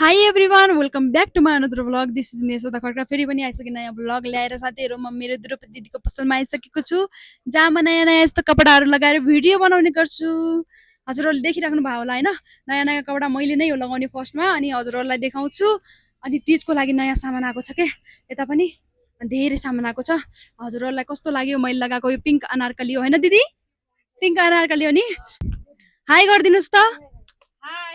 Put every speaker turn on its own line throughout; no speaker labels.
high everyone welcome back to my another vlog this is Meso Khadka फेरि पनि आइसकेँ नयाँ vlog ल्याएर साथीहरू म मेरो द्रौपदी दिदीको पसलमा आइसकेको छु जहाँ म नयाँ नयाँ यस्तो कपडाहरू लगाएर भिडियो बनाउने गर्छु हजुरहरूले देखिराख्नु भयो होला होइन नयाँ नयाँ कपडा मैले नै हो लगाउने फर्स्टमा अनि हजुरहरूलाई देखाउँछु अनि तिजको लागि नयाँ सामान आएको छ के यता पनि धेरै सामान आएको छ हजुरहरूलाई कस्तो लाग्यो मैले लगाएको यो पिङ्क अनारकली हो होइन दिदी पिङ्क अनारकली हो नि हाई गरिदिनुहोस् त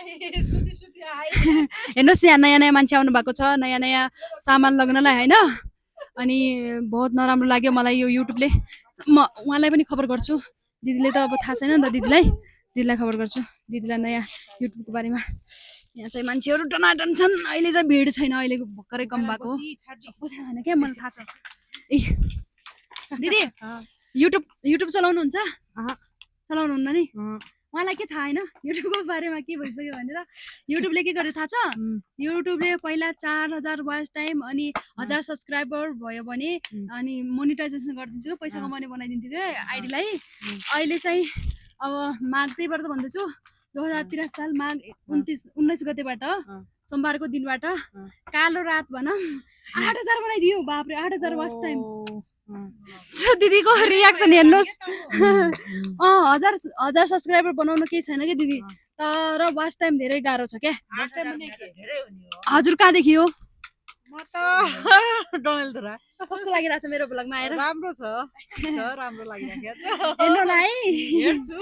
हेर्नुहोस् यहाँ नयाँ नयाँ मान्छे आउनु भएको छ नयाँ नयाँ सामान लग्नलाई होइन अनि बहुत नराम्रो लाग्यो मलाई यो युट्युबले म उहाँलाई पनि खबर गर्छु दिदीले त अब थाहा छैन नि त दिदीलाई खबर गर्छु दिदीलाई नयाँ युट्युबको बारेमा यहाँ चाहिँ मान्छेहरू टनाटन छन् अहिले चाहिँ भिड छैन अहिले भर्खरै कम भएको हो छैन क्या मलाई थाहा छ ए दिदी युट्युब युट्युब चलाउनुहुन्छ चलाउनुहुन्न नि मलाई के थाहा होइन युट्युबको बारेमा के भइसक्यो भनेर युट्युबले के गर्यो थाहा छ युट्युबले पहिला 4000 वाच टाइम अनि 1000 सब्सक्राइबर भयो भने अनि मोनिटाइजेसन गरिदिन्छु पैसा कमाउने बनाइदिन्थ्यो क्या आइडीलाई अहिले चाहिँ अब माघ त्यहीबाट त भन्दैछु 2083 साल माघ 19 गतेबाट सोमबारको दिनबाट कालो रात भनौँ 8000 बनाइदियो बापरे 8000 वाच टाइम दिदीको रियाक्सन हेर्नुहोस् 1000 सब्सक्राइबर बनाउनु केही छैन क्या दिदी तर वाच टाइम धेरै गाह्रो छ क्या हजुर कहाँदेखि हो
म त डडेलधुरा
कस्तो लागिरहेछ मेरो भ्लगमा आएर
राम्रो छ राम्रो लागिरहेको छ
हेर्नु होला है
हेर्छु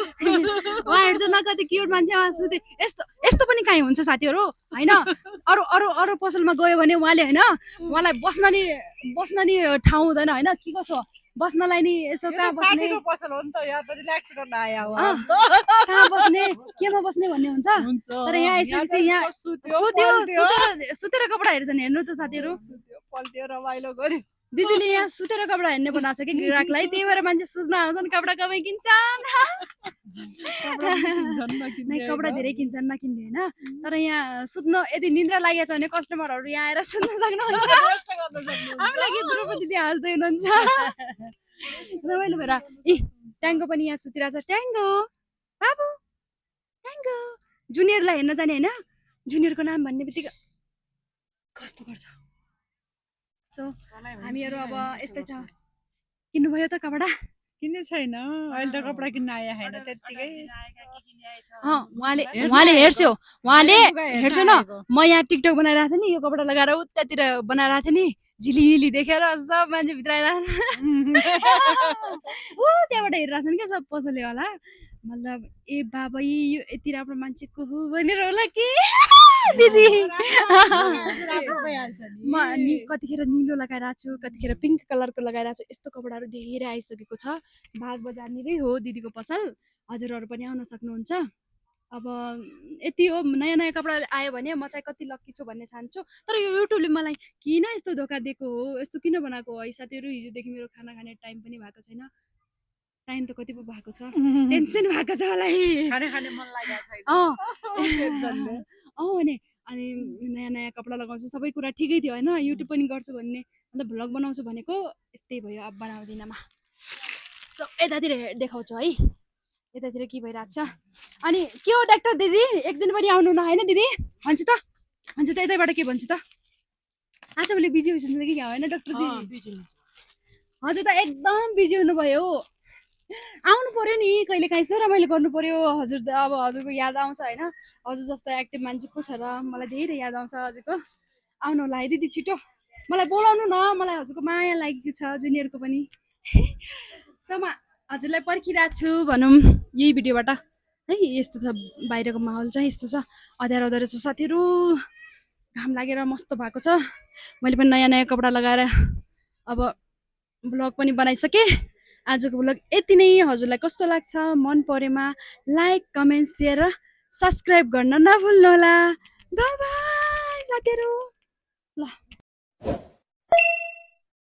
उहाँ हेर्छ न कति क्युट मान्छे सुते यस्तो यस्तो पनि काहीँ हुन्छ साथीहरू होइन अरू अरू अरू पसलमा गयो भने उहाँले होइन उहाँलाई बस्न नि ठाउँ हुँदैन होइन के कसो बस्नलाई नि यसो कहाँ बस्ने
पसल हो नि त यहाँ त रिल्याक्स गर्न आया हो
कहाँ बस्ने केमा बस्ने भन्ने हुन्छ तर यहाँ आइसकेपछि यहाँ सुतेर कपडा हेर्छ नि हेर्नु त साथीहरू
पल्ट्यो रमाइलो गर्यो
दिदीले यहाँ सुतेर कपडा हेर्ने बनाएको छ कि ग्राहकलाई त्यही भएर मान्छे सुत्न आउँछन् कपडा कमै किन्छन् कपडा धेरै किन्छन् नकिन्ने होइन तर यहाँ सुत्न यदि निन्द्रा लागेको छ भने कस्टमरहरू यहाँ आएर सुत्न सक्नुहुन्छ हामीलाई के द्रौपदी दिदी हाँस्दै हुनुहुन्छ रमाइलो भएर ए ट्याङ्गो पनि यहाँ सुतिरहेको छ ट्याङ्गो बाबु ट्याङ्गो जुनियरलाई हेर्न जाने होइन जुनियरको नाम भन्ने बित्तिकै कस्तो गर्छ सो हामीहरू अब यस्तै छ किन्नुभयो त कपडा
किन्ने छैन अहिले त कपडा किन्न आए हैन त्यतिकै
उहाँले हेर्छु न म यहाँ टिकटक बनाइरहेको थिएँ नि यो कपडा लगाएर उतातिर बनाइरहेको थिएँ नि झिलिली देखेर सब मान्छे भित्र ऊ त्यहाँबाट हेरिरहेको छन् क्या सब पसलेवाला मतलब ए बाबा यो यति राम्रो मान्छे को हो भनेर होला कि दिदी म कतिखेर निलो लगाइरहेको छु कतिखेर पिङ्क कलरको लगाइरहेको छु यस्तो कपडाहरू धेरै आइसकेको छ बाग बजारनिरै हो दिदीको पसल हजुरहरू पनि आउन सक्नुहुन्छ अब यति हो नयाँ नयाँ कपडा आयो भने म चाहिँ कति लक्की छु भन्ने चाहन्छु तर यो युट्युबले मलाई किन यस्तो धोका दिएको हो यस्तो किन बनाएको हो है साथीहरू हिजोदेखि मेरो खाना खाने टाइम पनि भएको छैन टाइम त कति पो भएको छ टेन्सन भएको छ मलाई
खाने मन लागेको छैन
भने अनि नयाँ नयाँ कपडा लगाउँछु सबै कुरा ठिकै थियो होइन युट्युब पनि गर्छु भन्ने अन्त भ्लग बनाउँछु भनेको यस्तै भयो अब बनाउँदिनमा सो यतातिर देखाउँछु है यतातिर के भइरहेको छ अनि के हो डाक्टर दिदी एक दिन पनि आउनु न होइन दिदी भन्छु त यतैबाट के भन्छु त आज भोलि बिजी हुनुहुन्छ कि क्या होइन डाक्टर दिदी हजुर त एकदम बिजी हुनुभयो आउनु पर्यो नि कहिले काहीँ यसो रमाइलो गर्नु पर्यो हजुर अब हजुरको याद आउँछ होइन हजुर जस्तो एक्टिभ मान्छे को छ र मलाई धेरै याद आउँछ हजुरको आउनु होला है दिदी छिटो मलाई बोलाउनु न मलाई हजुरको माया लागेको छ जुनियरको पनि सो म हजुरलाई पर्खिरहेको छु भनौँ यही भिडियोबाट है यस्तो छ बाहिरको माहौल चाहिँ यस्तो छ अँध्यारो छ साथीहरू घाम लागेर मस्त भएको छ मैले पनि नयाँ नयाँ कपडा लगाएर अब भ्लग पनि बनाइसकेँ आजको भ्लग यति नै हजुरलाई कस्तो लाग्छ मन परेमा लाइक कमेन्ट सेयर र सब्सक्राइब गर्न नभुल्नु होला बाइ बाइ साथीहरू ल